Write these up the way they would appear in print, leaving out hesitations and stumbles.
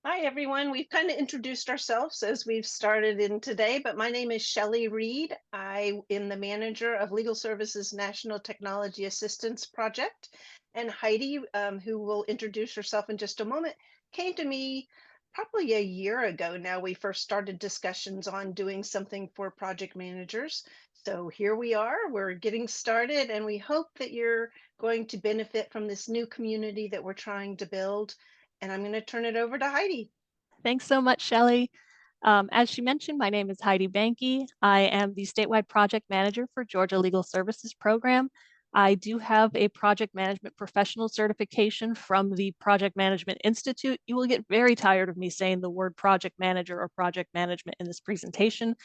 Hi, everyone. We've kind of introduced ourselves as we've started in today, but my name is Shelley Reed. I am the manager of Legal Services National Technology Assistance Project. And Heidi, who will introduce herself in just a moment, came to me probably a year ago now. We first started discussions on doing something for project managers. So here we are, we're getting started, and we hope that you're going to benefit from this new community that we're trying to build. And I'm going to turn it over to Heidi. Thanks so much, Shelley. As she mentioned, my name is Heidi Behnke. I am the statewide project manager for Georgia Legal Services Program. I do have a project management professional certification from the Project Management Institute. You will get very tired of me saying the word project manager or project management in this presentation,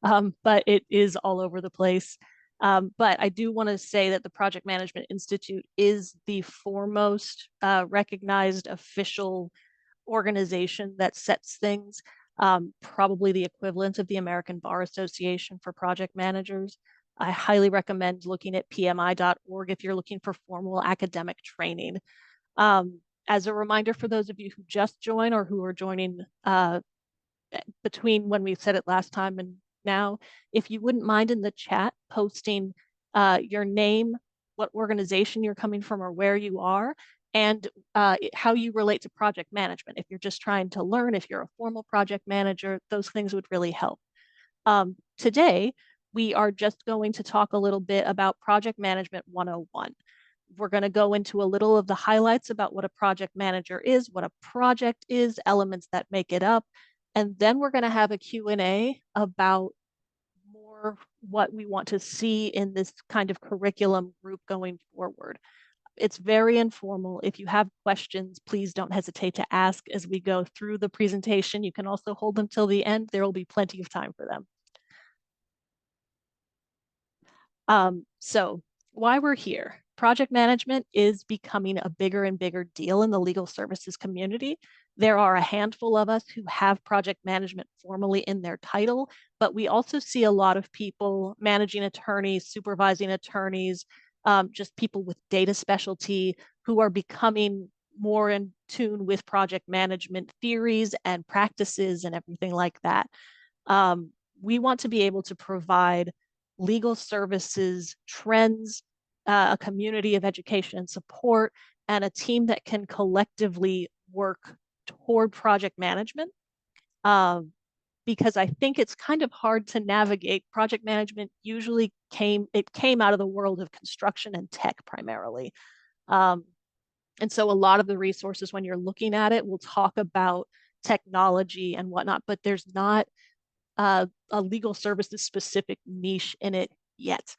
but it is all over the place. But I do want to say that the Project Management Institute is the foremost recognized official organization that sets things, probably the equivalent of the American Bar Association for project managers. I highly recommend looking at pmi.org if you're looking for formal academic training. As a reminder for those of you who just joined or who are joining between when we said it last time and now, if you wouldn't mind in the chat posting your name, what organization you're coming from or where you are, and how you relate to project management. If you're just trying to learn, if you're a formal project manager, those things would really help. Today, we are just going to talk a little bit about Project Management 101. We're going to go into a little of the highlights about what a project manager is, what a project is, elements that make it up, and then we're going to have a Q&A about more what we want to see in this kind of curriculum group going forward. It's very informal. If you have questions, please don't hesitate to ask as we go through the presentation. You can also hold them till the end. There will be plenty of time for them. So why we're here. Project management is becoming a bigger and bigger deal in the legal services community. There are a handful of us who have project management formally in their title, but we also see a lot of people managing attorneys, supervising attorneys, just people with data specialty who are becoming more in tune with project management theories and practices and everything like that. We want to be able to provide legal services trends, a community of education and support, and a team that can collectively work toward project management. Because I think it's kind of hard to navigate. Project management usually came out of the world of construction and tech primarily. And so a lot of the resources when you're looking at it will talk about technology and whatnot, but there's not a legal services specific niche in it yet.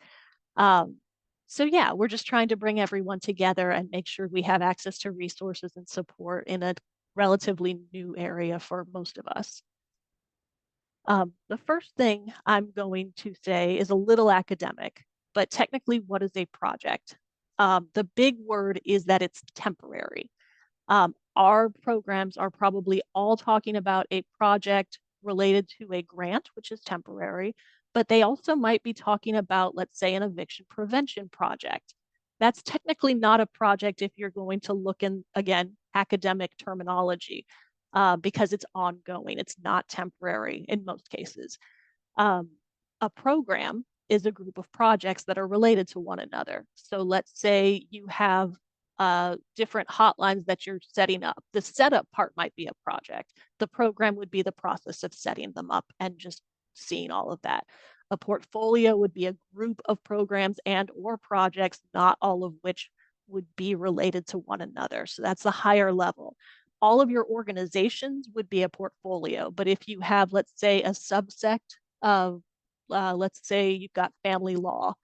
So yeah, we're just trying to bring everyone together and make sure we have access to resources and support in a relatively new area for most of us. The first thing I'm going to say is a little academic, but technically, what is a project? The big word is that it's temporary. Our programs are probably all talking about a project related to a grant, which is temporary, but they also might be talking about, let's say, an eviction prevention project. That's technically not a project if you're going to look in, again, academic terminology, because it's ongoing. It's not temporary in most cases. A program is a group of projects that are related to one another. So let's say you have different hotlines that you're setting up. The setup part might be a project. The program would be the process of setting them up and just seeing all of that. A portfolio would be a group of programs and or projects, not all of which would be related to one another. So that's the higher level. All of your organizations would be a portfolio. But if you have, let's say, a subsect of, let's say you've got family law,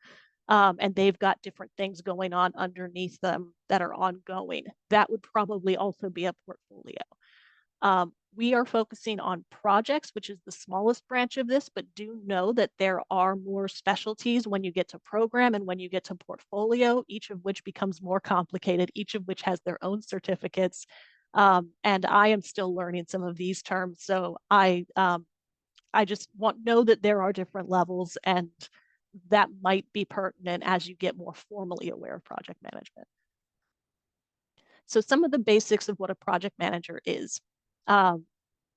and they've got different things going on underneath them that are ongoing, that would probably also be a portfolio. We are focusing on projects, which is the smallest branch of this, but do know that there are more specialties when you get to program and when you get to portfolio, each of which becomes more complicated, each of which has their own certificates. And I am still learning some of these terms. So I just know that there are different levels, and that might be pertinent as you get more formally aware of project management. So some of the basics of what a project manager is.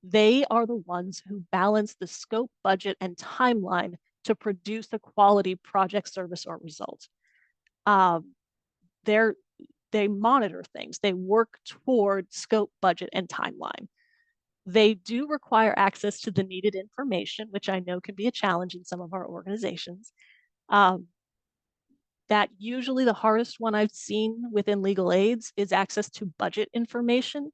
They are the ones who balance the scope, budget, and timeline to produce a quality project, service, or result. They're they monitor things. They work toward scope, budget, and timeline. They do require access to the needed information, which I know can be a challenge in some of our organizations. Um, that usually the hardest one I've seen within legal aids is access to budget information.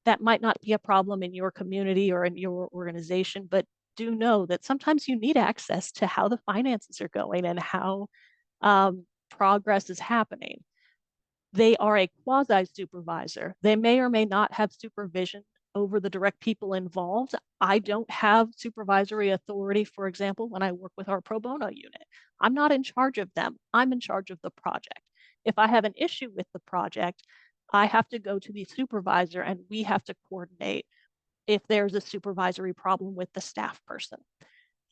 That might not be a problem in your community or in your organization, but do know that sometimes you need access to how the finances are going and how progress is happening. They are a quasi supervisor. They may or may not have supervision over the direct people involved. I don't have supervisory authority, for example, when I work with our pro bono unit. I'm not in charge of them. I'm in charge of the project. If I have an issue with the project, I have to go to the supervisor and we have to coordinate if there's a supervisory problem with the staff person.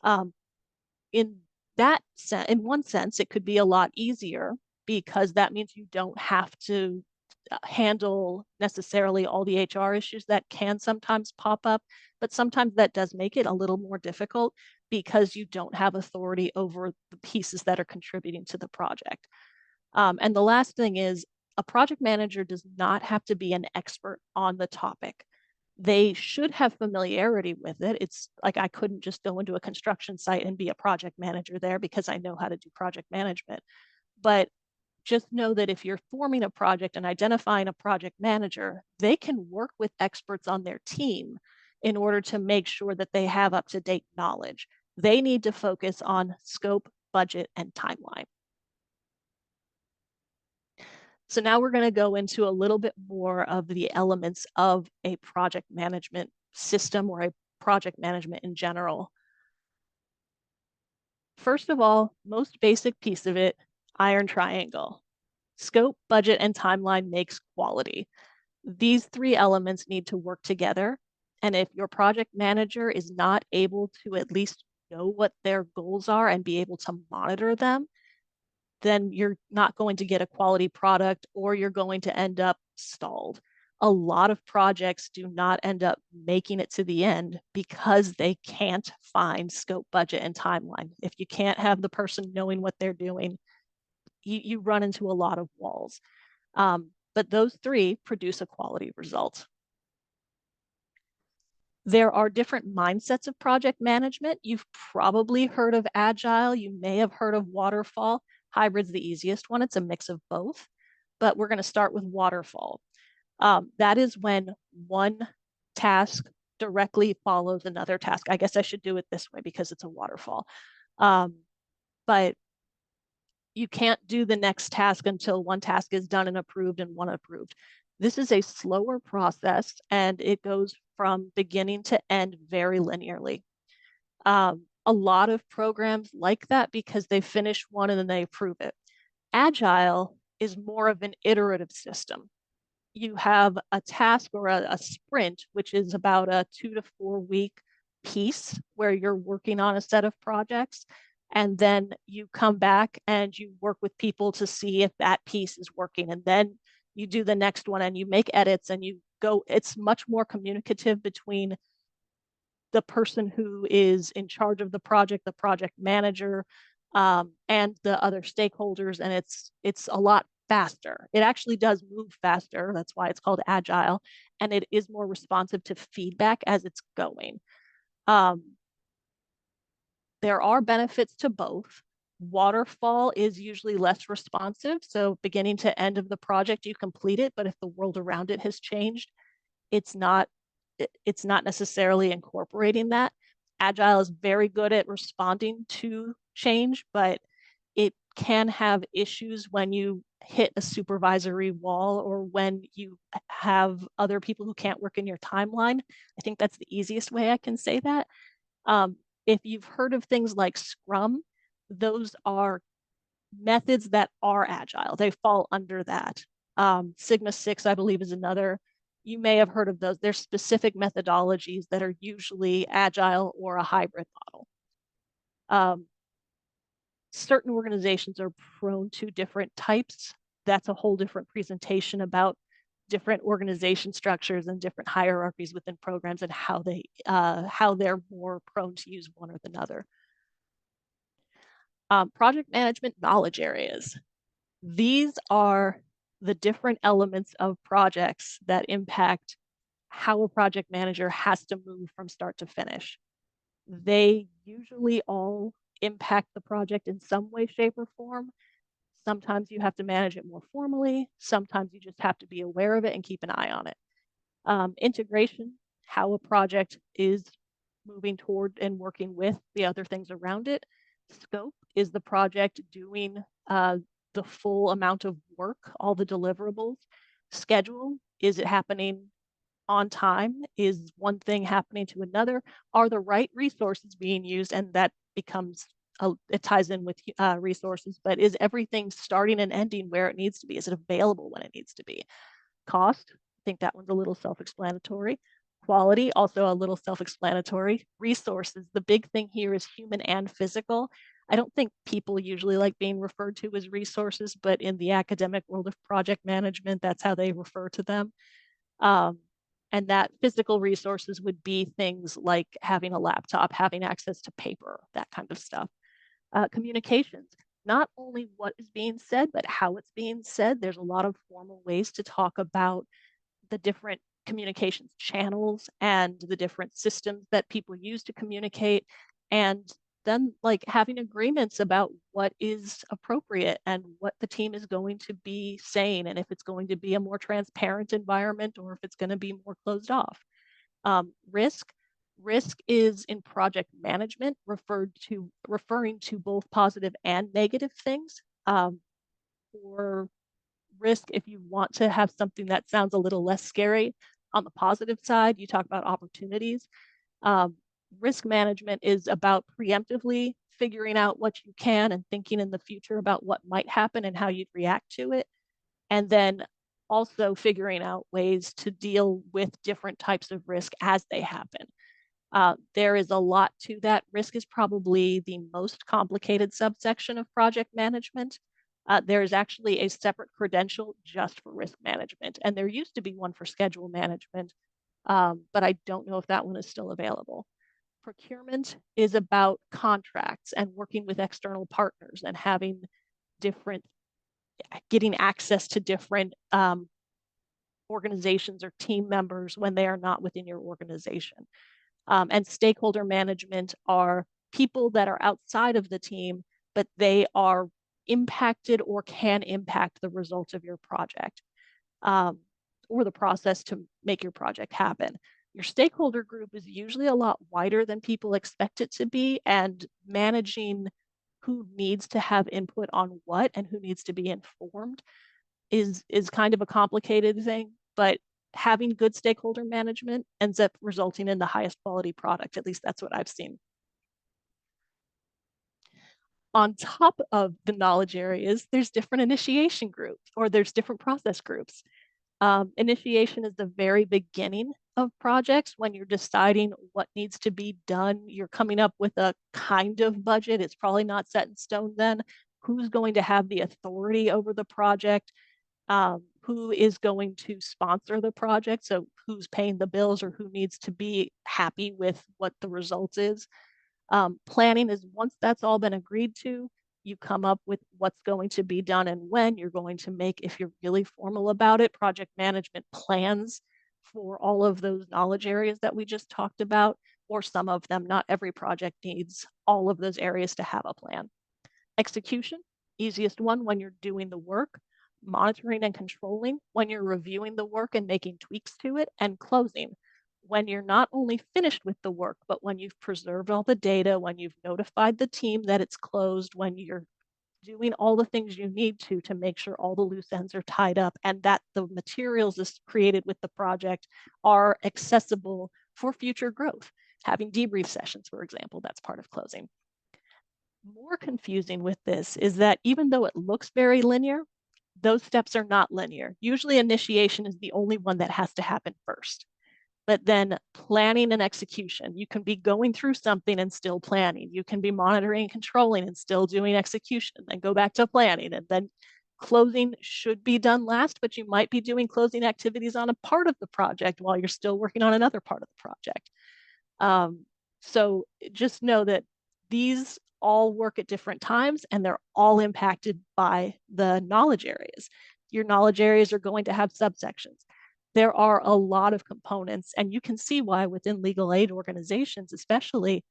Um, in that sense, in one sense, it could be a lot easier because that means you don't have to handle necessarily all the HR issues that can sometimes pop up, but sometimes that does make it a little more difficult because you don't have authority over the pieces that are contributing to the project. And the last thing is a project manager does not have to be an expert on the topic. They should have familiarity with it. It's like I couldn't just go into a construction site and be a project manager there because I know how to do project management. But just know that if you're forming a project and identifying a project manager, they can work with experts on their team in order to make sure that they have up-to-date knowledge. They need to focus on scope, budget, and timeline. So now we're going to go into a little bit more of the elements of a project management system or a project management in general. First of all, most basic piece of it, iron triangle. Scope, budget, and timeline makes quality. These three elements need to work together. And if your project manager is not able to at least know what their goals are and be able to monitor them, then you're not going to get a quality product or you're going to end up stalled. A lot of projects do not end up making it to the end because they can't find scope, budget, and timeline. If you can't have the person knowing what they're doing, you run into a lot of walls. But those three produce a quality result. There are different mindsets of project management. You've probably heard of Agile. You may have heard of Waterfall. Hybrid's the easiest one. It's a mix of both, but we're going to start with Waterfall. That is when one task directly follows another task. I guess I should do it this way because it's a waterfall. But you can't do the next task until one task is done and approved and one approved. This is a slower process and it goes from beginning to end very linearly. A lot of programs like that because they finish one and then they approve it. Agile is more of an iterative system. You have a task or a sprint, which is about a 2 to 4 week piece where you're working on a set of projects. And then you come back and you work with people to see if that piece is working. And then you do the next one and you make edits and you go. It's much more communicative between the person who is in charge of the project manager, and the other stakeholders. And it's a lot faster. It actually does move faster. That's why it's called agile. And it is more responsive to feedback as it's going. There are benefits to both. Waterfall is usually less responsive. So beginning to end of the project, you complete it. But if the world around it has changed, it's not necessarily incorporating that. Agile is very good at responding to change, but it can have issues when you hit a supervisory wall or when you have other people who can't work in your timeline. I think that's the easiest way I can say that. If you've heard of things like Scrum, those are methods that are agile. They fall under that. Sigma 6, I believe, is another. You may have heard of those. There's specific methodologies that are usually agile or a hybrid model. Certain organizations are prone to different types. That's a whole different presentation about different organization structures and different hierarchies within programs and how they're more prone to use one or the other. Project management knowledge areas. These are the different elements of projects that impact how a project manager has to move from start to finish. They usually all impact the project in some way, shape, or form. Sometimes you have to manage it more formally. Sometimes you just have to be aware of it and keep an eye on it. Integration, how a project is moving toward and working with the other things around it. Scope, is the project doing the full amount of work, all the deliverables? Schedule, is it happening on time? Is one thing happening to another? Are the right resources being used? And that becomes, it ties in with resources, but is everything starting and ending where it needs to be? Is it available when it needs to be? Cost, I think that one's a little self-explanatory. Quality, also a little self-explanatory. Resources, the big thing here is human and physical. I don't think people usually like being referred to as resources, but in the academic world of project management, that's how they refer to them. And that physical resources would be things like having a laptop, having access to paper, that kind of stuff. Communications, not only what is being said, but how it's being said. There's a lot of formal ways to talk about the different communications channels and the different systems that people use to communicate. And then like having agreements about what is appropriate and what the team is going to be saying, and if it's going to be a more transparent environment or if it's going to be more closed off. Risk, risk is in project management referring to both positive and negative things. For risk, if you want to have something that sounds a little less scary, on the positive side, you talk about opportunities. Risk management is about preemptively figuring out what you can and thinking in the future about what might happen and how you'd react to it. And then also figuring out ways to deal with different types of risk as they happen. There is a lot to that. Risk is probably the most complicated subsection of project management. There is actually a separate credential just for risk management, and there used to be one for schedule management, but I don't know if that one is still available. Procurement is about contracts and working with external partners and having getting access to different organizations or team members when they are not within your organization. And stakeholder management are people that are outside of the team, but they are impacted or can impact the results of your project or the process to make your project happen. Your stakeholder group is usually a lot wider than people expect it to be, and managing who needs to have input on what and who needs to be informed is kind of a complicated thing, but having good stakeholder management ends up resulting in the highest quality product. At least that's what I've seen. On top of the knowledge areas, there's different initiation groups or there's different process groups. Initiation is the very beginning of projects when you're deciding what needs to be done. You're coming up with a kind of budget. It's probably not set in stone then. Who's going to have the authority over the project? Who is going to sponsor the project? So who's paying the bills or who needs to be happy with what the result is? Planning is once that's all been agreed to, you come up with what's going to be done and when you're going to make, if you're really formal about it, project management plans for all of those knowledge areas that we just talked about, or some of them. Not every project needs all of those areas to have a plan. Execution, easiest one when you're doing the work. Monitoring and controlling when you're reviewing the work and making tweaks to it. And closing, when you're not only finished with the work, but when you've preserved all the data, when you've notified the team that it's closed, when you're doing all the things you need to make sure all the loose ends are tied up and that the materials that's created with the project are accessible for future growth. Having debrief sessions, for example, that's part of closing. More confusing with this is that even though it looks very linear, those steps are not linear. Usually initiation is the only one that has to happen first. But then planning and execution, you can be going through something and still planning. You can be monitoring and controlling and still doing execution, then go back to planning. And then closing should be done last, but you might be doing closing activities on a part of the project while you're still working on another part of the project. So just know that these all work at different times and they're all impacted by the knowledge areas. Your knowledge areas are going to have subsections. There are a lot of components, and you can see why within legal aid organizations, especially,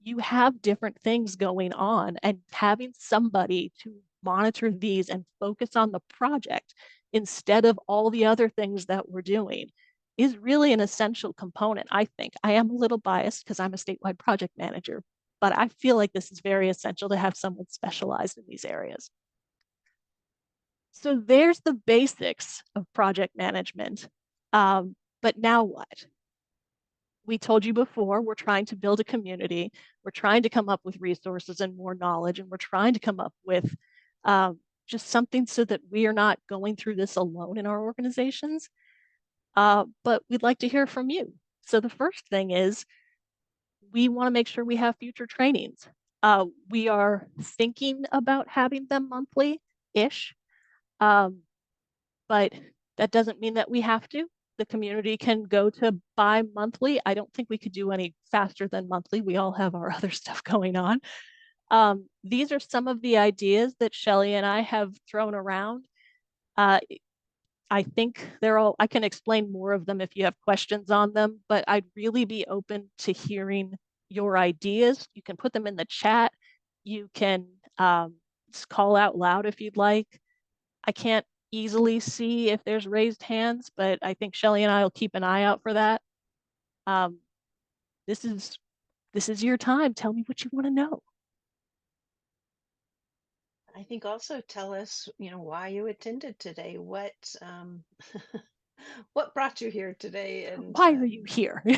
you have different things going on, and having somebody to monitor these and focus on the project instead of all the other things that we're doing is really an essential component, I think. I am a little biased because I'm a statewide project manager, but I feel like this is very essential to have someone specialized in these areas. So there's the basics of project management. But now what? We told you before, we're trying to build a community. We're trying to come up with resources and more knowledge, and we're trying to come up with just something so that we are not going through this alone in our organizations. But we'd like to hear from you. So the first thing is we want to make sure we have future trainings. We are thinking about having them monthly-ish, but that doesn't mean that we have to. The community can go to bi-monthly. I don't think we could do any faster than monthly. We all have our other stuff going on. These are some of the ideas that Shelley and I have thrown around. I think they're all, I can explain more of them if you have questions on them, but I'd really be open to hearing your ideas. You can put them in the chat. You can just call out loud if you'd like. I can't easily see if there's raised hands, but I think Shelley and I will keep an eye out for that. This is your time. Tell me what you want to know. I think also tell us, why you attended today. What what brought you here today, and Why are you here? yeah.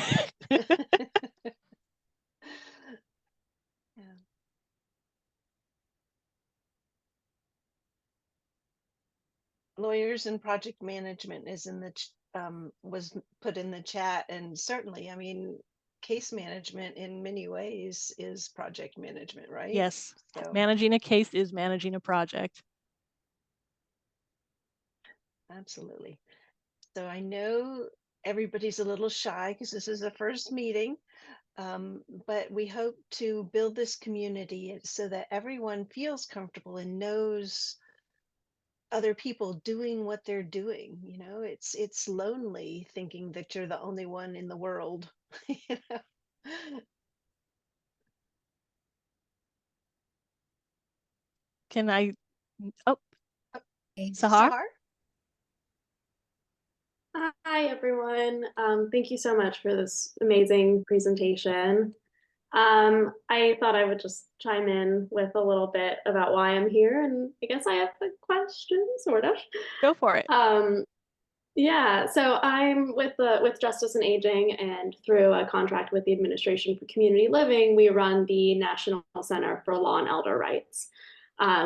Lawyers and project management is in the was put in the chat, and certainly, I mean, case management in many ways is project management, right? Yes, So managing a case is managing a project. absolutely. So I know everybody's a little shy because this is the first meeting, but we hope to build this community so that everyone feels comfortable and knows other people doing what they're doing. It's lonely thinking that you're the only one in the world. you know? Can I? Oh, Okay. Sahar? Sahar? Hi, everyone. Thank you so much for this amazing presentation. I thought I would just chime in with a little bit about why I'm here, and I guess I have a question, sort of. Go for it. Yeah, so I'm with Justice and Aging, and through a contract with the Administration for Community Living, we run the National Center for Law and Elder Rights,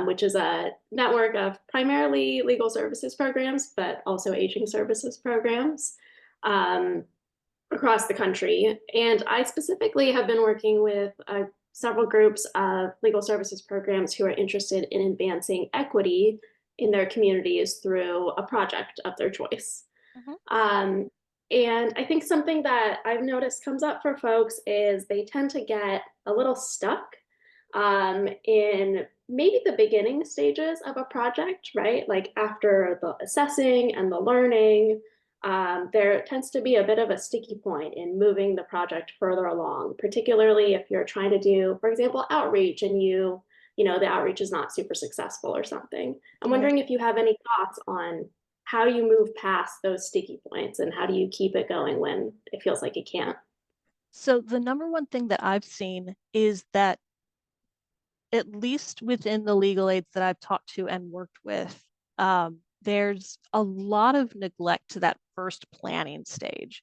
which is a network of primarily legal services programs, but also aging services programs across the country. And I specifically have been working with several groups of legal services programs who are interested in advancing equity in their communities through a project of their choice. And I think something that I've noticed comes up for folks is they tend to get a little stuck in maybe the beginning stages of a project, right? Like after the assessing and the learning, there tends to be a bit of a sticky point in moving the project further along, particularly if you're trying to do, for example, outreach, and the outreach is not super successful or something. I'm wondering if you have any thoughts on how you move past those sticky points and how do you keep it going when it feels like it can't. So the number one thing that I've seen is that at least within the legal aids that I've talked to and worked with, there's a lot of neglect to that first planning stage.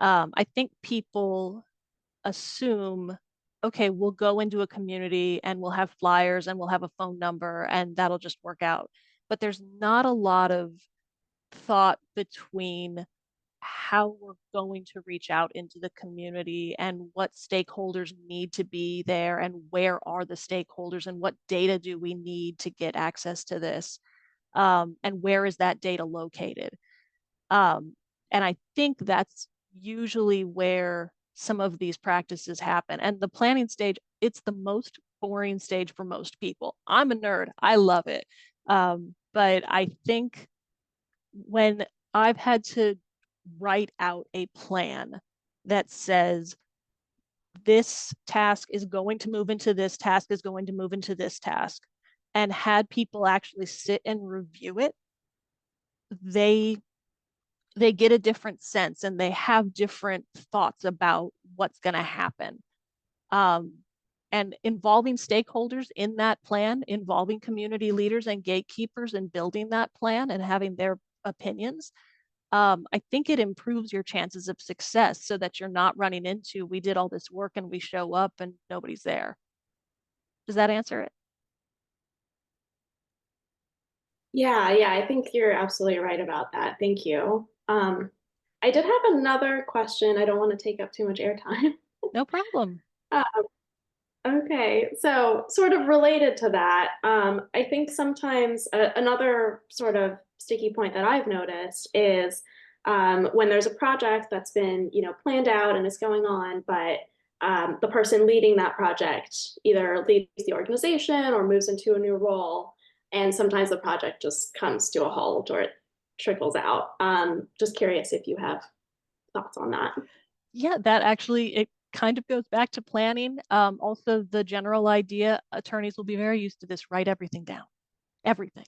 I think people assume, okay, we'll go into a community and we'll have flyers and we'll have a phone number and that'll just work out. But there's not a lot of thought between how we're going to reach out into the community and what stakeholders need to be there and where are the stakeholders and what data do we need to get access to this. and where is that data located. And I think that's usually where some of these practices happen. And the planning stage, it's the most boring stage for most people. I'm a nerd, I love it. But I think when I've had to write out a plan that says this task is going to move into this task is going to move into this task, and had people actually sit and review it, they get a different sense and they have different thoughts about what's going to happen. And involving stakeholders in that plan, involving community leaders and gatekeepers in building that plan and having their opinions, I think it improves your chances of success so that you're not running into, we did all this work and we show up and nobody's there. Does that answer it? Yeah, I think you're absolutely right about that. Thank you. I did have another question. I don't want to take up too much airtime. No problem. Okay, so sort of related to that, I think sometimes another sort of sticky point that I've noticed is when there's a project that's been, planned out and is going on, but the person leading that project either leaves the organization or moves into a new role, and sometimes the project just comes to a halt or it trickles out. Just curious if you have thoughts on that. Yeah, that actually, it kind of goes back to planning. Also, the general idea, attorneys will be very used to this, write everything down, everything.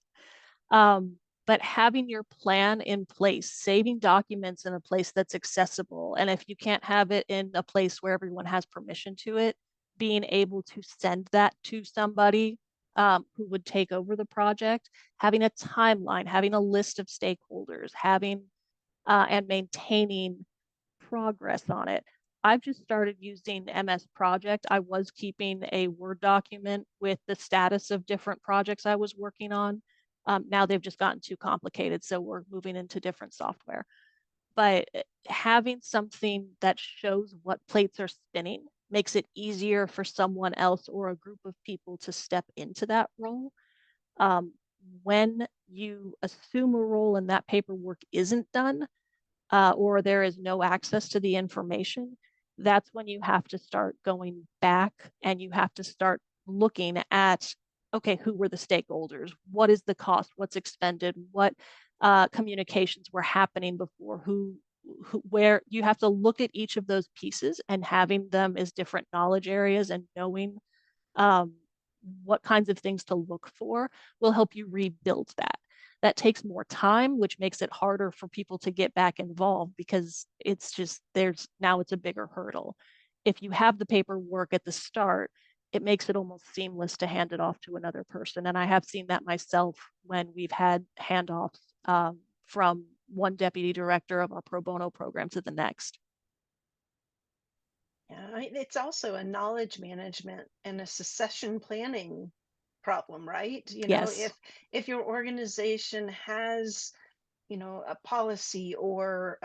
But having your plan in place, saving documents in a place that's accessible. And if you can't have it in a place where everyone has permission to it, being able to send that to somebody who would take over the project, having a timeline, having a list of stakeholders, having and maintaining progress on it. I've just started using MS Project. I was keeping a Word document with the status of different projects I was working on. Now they've just gotten too complicated, so we're moving into different software. But having something that shows what plates are spinning makes it easier for someone else or a group of people to step into that role. When you assume a role and that paperwork isn't done, or there is no access to the information, that's when you have to start going back and you have to start looking at, okay, who were the stakeholders? What is the cost? What's expended? What communications were happening before? Where you have to look at each of those pieces and having them as different knowledge areas and knowing what kinds of things to look for will help you rebuild that. That takes more time, which makes it harder for people to get back involved because it's just now it's a bigger hurdle. If you have the paperwork at the start, it makes it almost seamless to hand it off to another person. And I have seen that myself when we've had handoffs from one deputy director of our pro bono program to the next. Yeah, it's also a knowledge management and a succession planning problem, right? Yes. If your organization has, a policy or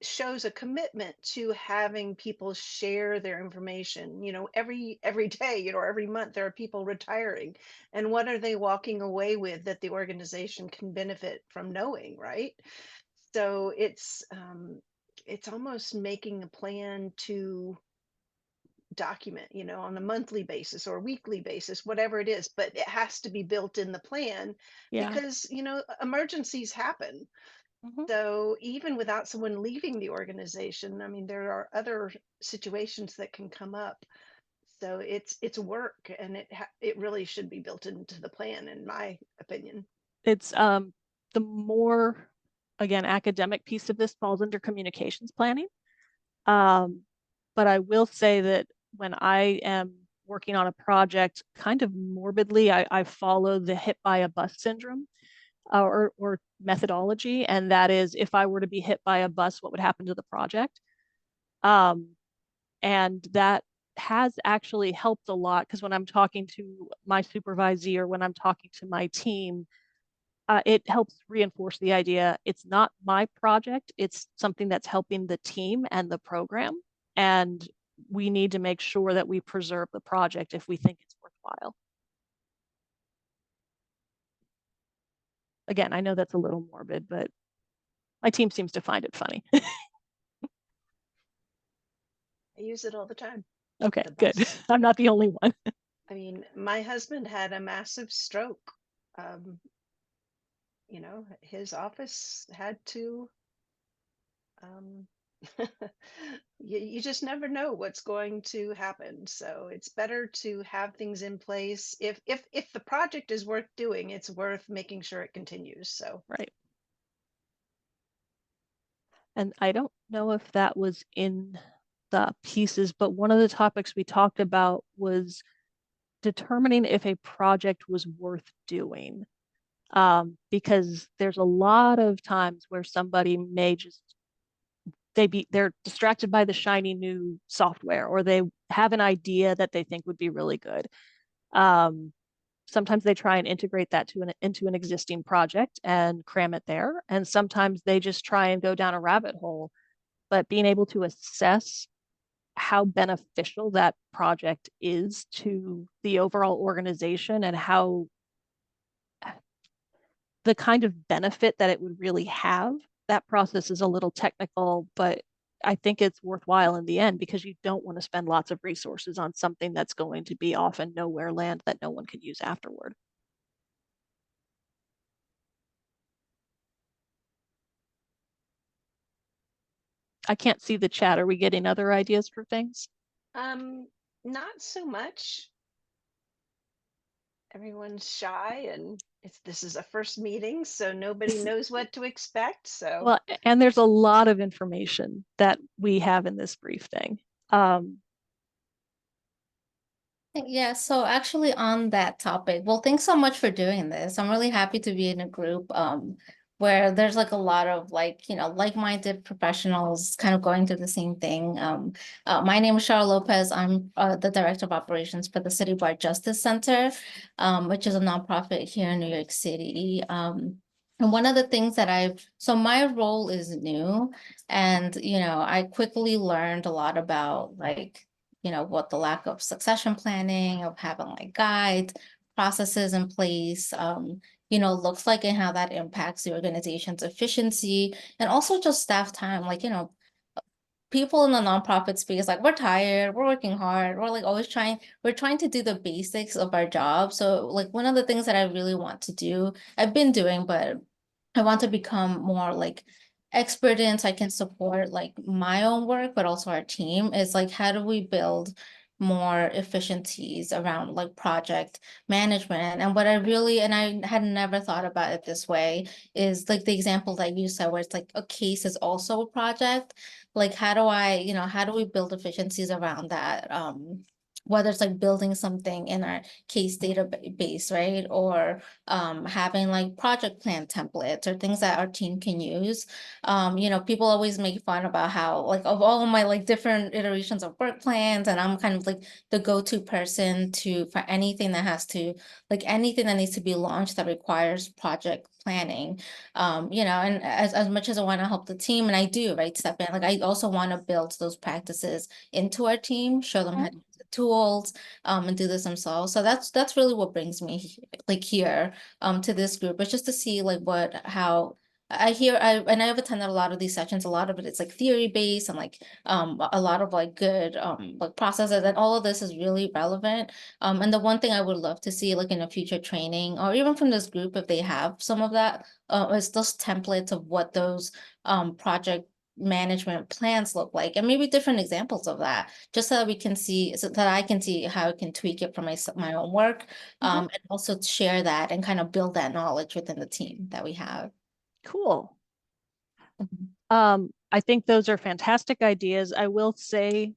shows a commitment to having people share their information, every day, or every month there are people retiring, and what are they walking away with that the organization can benefit from knowing, right? So it's almost making a plan to document, on a monthly basis or weekly basis, whatever it is, but it has to be built in the plan Yeah. because, emergencies happen. Mm-hmm. So even without someone leaving the organization, I mean, there are other situations that can come up. So it's work, and it really should be built into the plan, in my opinion. It's the more, again, academic piece of this falls under communications planning. But I will say that when I am working on a project, kind of morbidly, I follow the hit by a bus syndrome or methodology. And that is, if I were to be hit by a bus, what would happen to the project? And that has actually helped a lot because when I'm talking to my supervisee or when I'm talking to my team, it helps reinforce the idea it's not my project, it's something that's helping the team and the program. And we need to make sure that we preserve the project if we think it's worthwhile. Again, I know that's a little morbid, but my team seems to find it funny. I use it all the time. Okay, The good. best. I'm not the only one. I mean, my husband had a massive stroke. You know, his office had to, you just never know what's going to happen. So it's better to have things in place. If the project is worth doing, it's worth making sure it continues. So Right. And I don't know if that was in the pieces, but one of the topics we talked about was determining if a project was worth doing. Because there's a lot of times where somebody may just they're distracted by the shiny new software, or they have an idea that they think would be really good. Sometimes they try and integrate that into an existing project and cram it there, and sometimes they just try and go down a rabbit hole. But being able to assess how beneficial that project is to the overall organization and how the kind of benefit that it would really have, that process is a little technical, but I think it's worthwhile in the end, because you don't want to spend lots of resources on something that's going to be off in nowhere land that no one can use afterward. I can't see the chat. Are we getting other ideas for things? not so much. Everyone's shy, and this is a first meeting, so nobody knows what to expect. So Well, and there's a lot of information that we have in this brief thing. Yeah, so actually on that topic, well, thanks so much for doing this. I'm really happy to be in a group where there's like a lot of like, like-minded professionals kind of going through the same thing. My name is Cheryl Lopez. I'm the Director of Operations for the Citywide Justice Center, which is a nonprofit here in New York City. And one of the things that so my role is new, and, I quickly learned a lot about like, what the lack of succession planning, of having like guides, processes in place, looks like, and how that impacts the organization's efficiency and also just staff time. Like, people in the nonprofit space, like, we're tired, we're working hard, we're like we're trying to do the basics of our job. So like one of the things that I really want to do, I've been doing, but I want to become more like expert in, so I can support like my own work, but also our team, is like, how do we build more efficiencies around like project management? And what and I had never thought about it this way, is like the example that you said, where it's like a case is also a project. Like, how do we build efficiencies around that? Whether it's like building something in our case database, right? Or having like project plan templates or things that our team can use. People always make fun about how like of all of my like different iterations of work plans, and I'm kind of like the go-to person for anything anything that needs to be launched that requires project planning. And as much as I want to help the team, and I do, right, step in, like I also want to build those practices into our team, show them how to use the tools, and do this themselves. So that's really what brings me here to this group. It's just to see like how and I've attended a lot of these sessions. A lot of it is like theory based, and like a lot of like good like processes, and all of this is really relevant. And the one thing I would love to see like in a future training, or even from this group, if they have some of that, is those templates of what those project management plans look like, and maybe different examples of that, just so that I can see how I can tweak it for my own work, and also share that and kind of build that knowledge within the team that we have. Cool. I think those are fantastic ideas. I will say,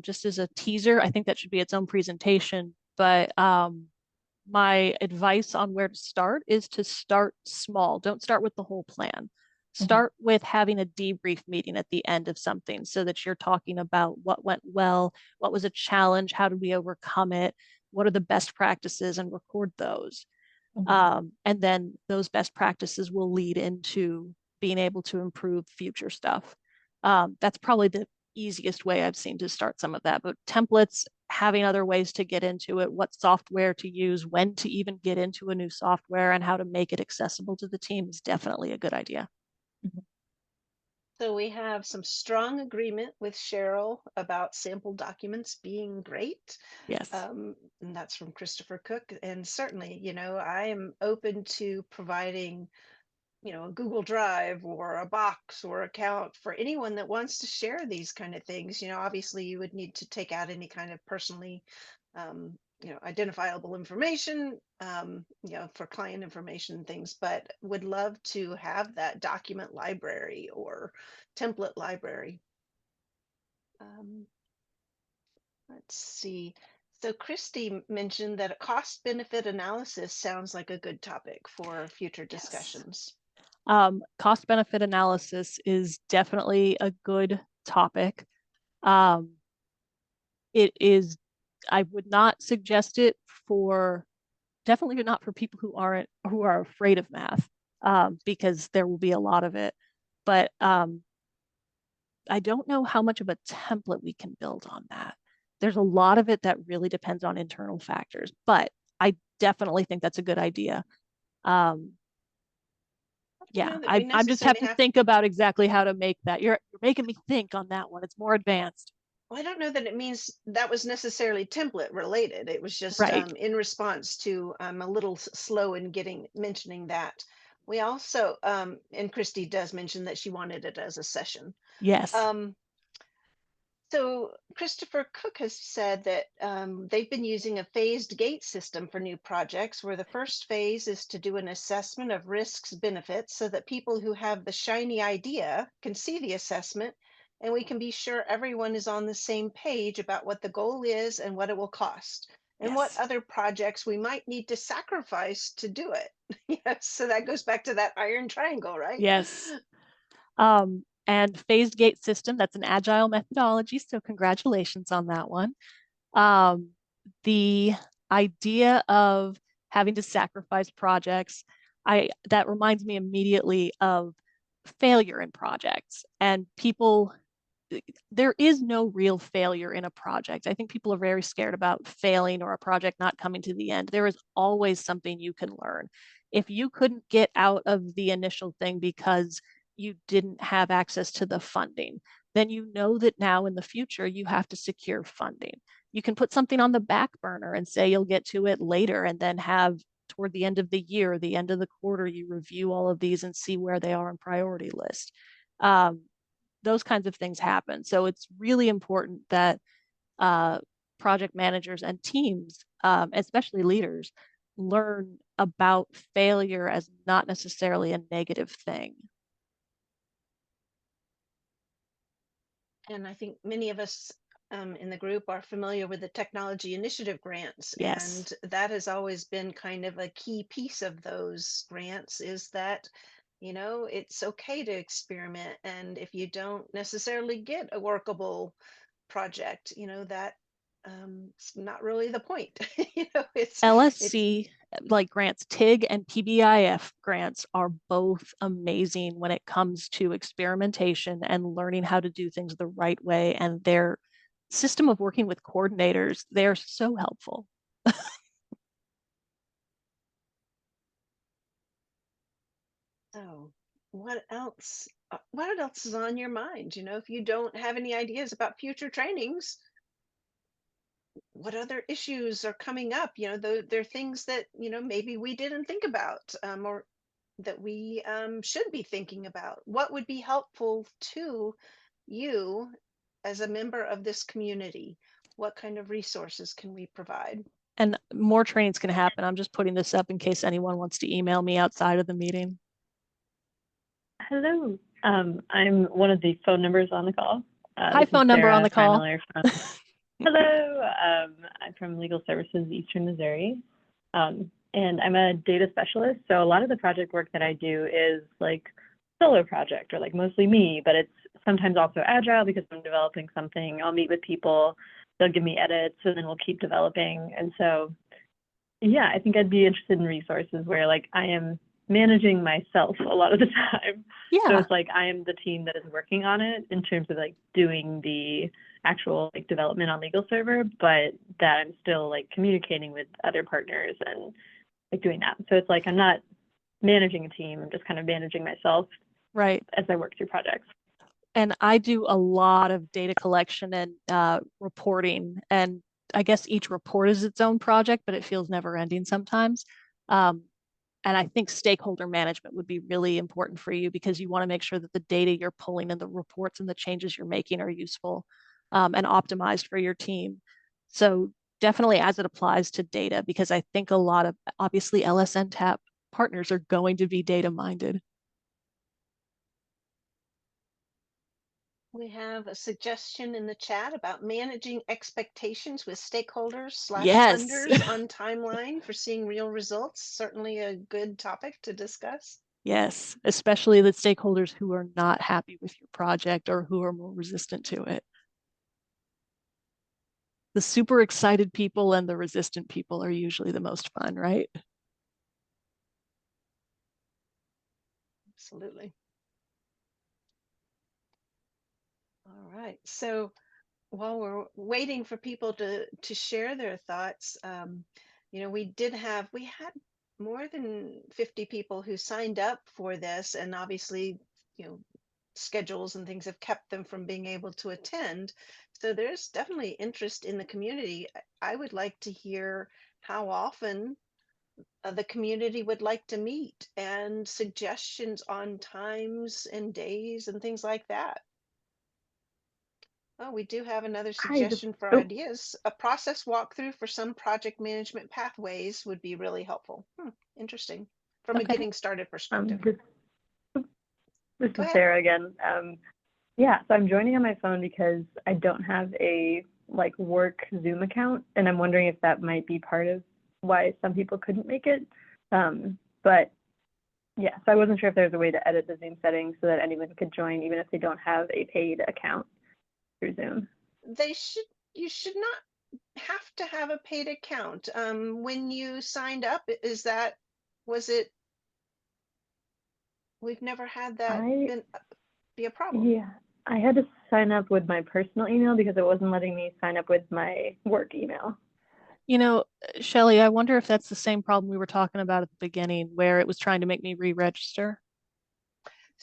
just as a teaser, I think that should be its own presentation, but my advice on where to start is to start small. Don't start with the whole plan. Start with having a debrief meeting at the end of something, so that you're talking about what went well, what was a challenge, how did we overcome it, what are the best practices, and record those. And then those best practices will lead into being able to improve future stuff. That's probably the easiest way I've seen to start some of that. But templates, having other ways to get into it, what software to use, when to even get into a new software, and how to make it accessible to the team is definitely a good idea. So we have some strong agreement with Cheryl about sample documents being great. Yes. And that's from Christopher Cook. And certainly, I am open to providing, a Google Drive or a box or account for anyone that wants to share these kind of things. Obviously you would need to take out any kind of personally, identifiable information, for client information and things, but would love to have that document library or template library. Let's see. So Christy mentioned that a cost benefit analysis sounds like a good topic for future discussions. Cost benefit analysis is definitely a good topic. It is, I would not suggest it definitely not for people who are afraid of math, because there will be a lot of it. But I don't know how much of a template we can build on that. There's a lot of it that really depends on internal factors, but I definitely think that's a good idea. Yeah, I just have to think about exactly how to make that. You're making me think on that one. It's more advanced. Well, I don't know that it means that was necessarily template related. It was just right. In response to I'm a little slow in mentioning that. We also, and Christy does mention that she wanted it as a session. Yes. So Christopher Cook has said that they've been using a phased gate system for new projects, where the first phase is to do an assessment of risks, benefits, so that people who have the shiny idea can see the assessment, and we can be sure everyone is on the same page about what the goal is and what it will cost, and yes. what other projects we might need to sacrifice to do it. Yes, so that goes back to that iron triangle, right? Yes. And phased gate system, that's an agile methodology. So congratulations on that one. The idea of having to sacrifice projects, that reminds me immediately of failure in projects. And there is no real failure in a project. I think people are very scared about failing or a project not coming to the end. There is always something you can learn. If you couldn't get out of the initial thing because you didn't have access to the funding, then you know that now in the future you have to secure funding. You can put something on the back burner and say you'll get to it later, and then have toward the end of the year, the end of the quarter, you review all of these and see where they are on priority list. Those kinds of things happen. So it's really important that project managers and teams, especially leaders, learn about failure as not necessarily a negative thing. And I think many of us in the group are familiar with the technology initiative grants. Yes. And that has always been kind of a key piece of those grants, is that, it's okay to experiment. And if you don't necessarily get a workable project, that it's not really the point. LSC like grants, TIG and PBIF grants are both amazing when it comes to experimentation and learning how to do things the right way. And their system of working with coordinators, they're so helpful. So what else? What else is on your mind? If you don't have any ideas about future trainings, what other issues are coming up? There are things that, maybe we didn't think about, or that we should be thinking about. What would be helpful to you as a member of this community? What kind of resources can we provide? And more trainings can happen. I'm just putting this up in case anyone wants to email me outside of the meeting. Hello. I'm one of the phone numbers on the call. Hi, phone number on the call. Hello. I'm from Legal Services, Eastern Missouri. And I'm a data specialist. So a lot of the project work that I do is like solo project, or like mostly me, but it's sometimes also agile because I'm developing something. I'll meet with people, they'll give me edits, and then we'll keep developing. And so, yeah, I think I'd be interested in resources where like I am managing myself a lot of the time. So Yeah, it's like I am the team that is working on it in terms of like doing the actual like development on legal server, but that I'm still like communicating with other partners and like doing that. So it's like I'm not managing a team, I'm just kind of managing myself right. as I work through projects. And I do a lot of data collection and reporting. And I guess each report is its own project, but it feels never ending sometimes. Um, and I think stakeholder management would be really important for you because you want to make sure that the data you're pulling and the reports and the changes you're making are useful and optimized for your team. So definitely as it applies to data, because I think a lot of obviously LSNTAP partners are going to be data minded. We have a suggestion in the chat about managing expectations with stakeholders / Yes. funders on timeline for seeing real results. Certainly a good topic to discuss. Yes, especially the stakeholders who are not happy with your project or who are more resistant to it. The super excited people and the resistant people are usually the most fun, right? Absolutely. All right. So while we're waiting for people to share their thoughts, you know, we had more than 50 people who signed up for this, and obviously, you know, schedules and things have kept them from being able to attend. So there's definitely interest in the community. I would like to hear how often the community would like to meet and suggestions on times and days and things like that. Oh, we do have another Hi, suggestion for oh, ideas. A process walkthrough for some project management pathways would be really helpful. Interesting. From a Okay. getting started perspective. this Go is ahead. Sarah again. Yeah, so I'm joining on my phone because I don't have a like work Zoom account, and I'm wondering if that might be part of why some people couldn't make it. But yeah, so I wasn't sure if there's a way to edit the Zoom settings so that anyone could join, even if they don't have a paid account through Zoom. You should not have to have a paid account. When you signed up, was it, we've never had that I be a problem. Yeah, I had to sign up with my personal email because it wasn't letting me sign up with my work email. You know, Shelley, I wonder if that's the same problem we were talking about at the beginning where it was trying to make me re-register.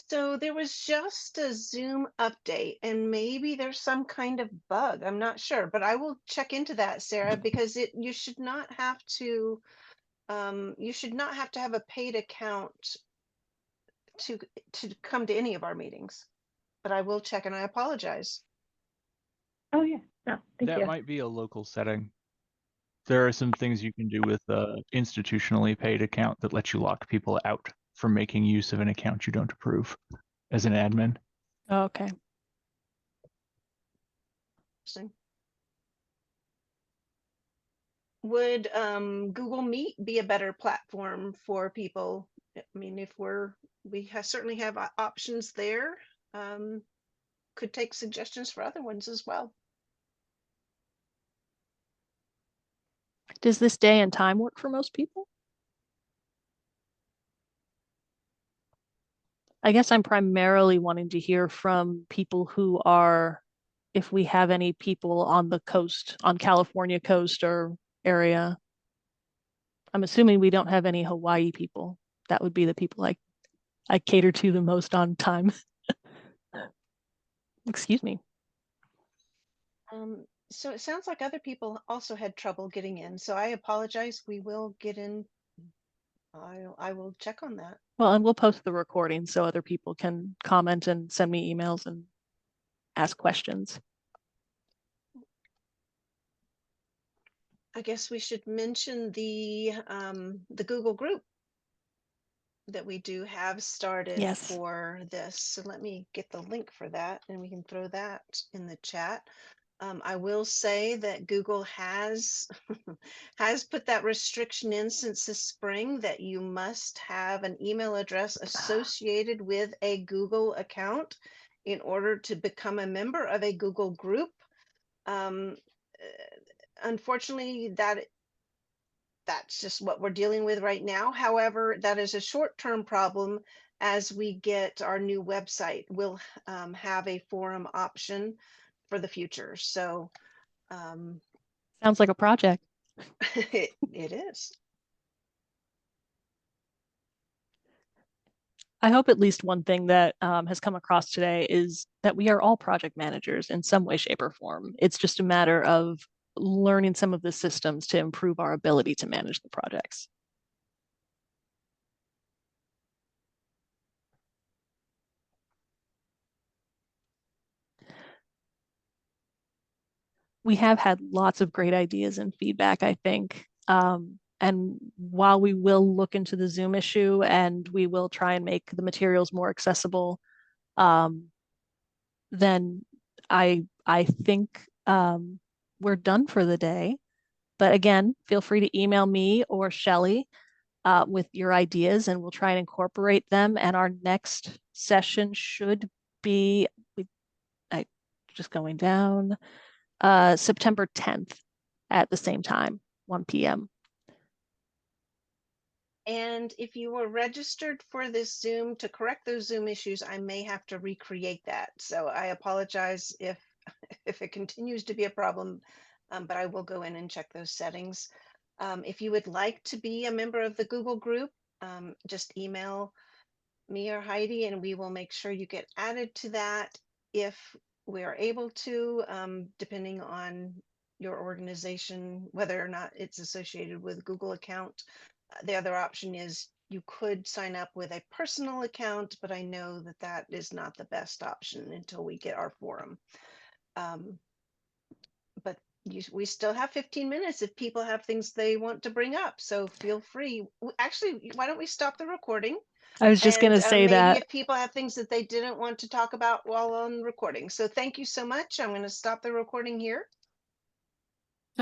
So there was just a Zoom update, and maybe there's some kind of bug. I'm not sure, but I will check into that, Sarah, because you should not have to have a paid account to come to any of our meetings. But I will check, and I apologize. Oh yeah, no, thank That you. might be a local setting. There are some things you can do with an institutionally paid account that lets you lock people out from making use of an account you don't approve as an admin. Oh, okay. Interesting. Would Google Meet be a better platform for people? I mean, if certainly have options there. Could take suggestions for other ones as well. Does this day and time work for most people? I guess I'm primarily wanting to hear from people who are, if we have any people on the coast, on California coast or area. I'm assuming we don't have any Hawaii people. That would be the people I cater to the most on time. Excuse me. So it sounds like other people also had trouble getting in. So I apologize. We will get in. I will check on that. Well, and we'll post the recording so other people can comment and send me emails and ask questions. I guess we should mention the Google group that we do have started Yes. for this. So let me get the link for that, and we can throw that in the chat. I will say that Google has has put that restriction in since this spring that you must have an email address associated with a Google account in order to become a member of a Google group. Unfortunately, that that's just what we're dealing with right now. However, that is a short-term problem. As we get our new website, we'll have a forum option for the future. So Sounds like a project. it is. I hope at least one thing that has come across today is that we are all project managers in some way, shape, or form. It's just a matter of learning some of the systems to improve our ability to manage the projects. We have had lots of great ideas and feedback, I think. And while we will look into the Zoom issue and we will try and make the materials more accessible, then I think we're done for the day. But again, feel free to email me or Shelly with your ideas, and we'll try and incorporate them. And our next session should be, just going down, September 10th at the same time, 1 p.m. And if you were registered for this Zoom, to correct those Zoom issues, I may have to recreate that. So I apologize if it continues to be a problem, but I will go in and check those settings. If you would like to be a member of the Google group, just email me or Heidi, and we will make sure you get added to that if we are able to, depending on your organization, whether or not it's associated with Google account. The other option is you could sign up with a personal account, but I know that that is not the best option until we get our forum. But we still have 15 minutes if people have things they want to bring up. So feel free. Actually, why don't we stop the recording? I was just going to say maybe that. if people have things that they didn't want to talk about while on recording. So thank you so much. I'm going to stop the recording here.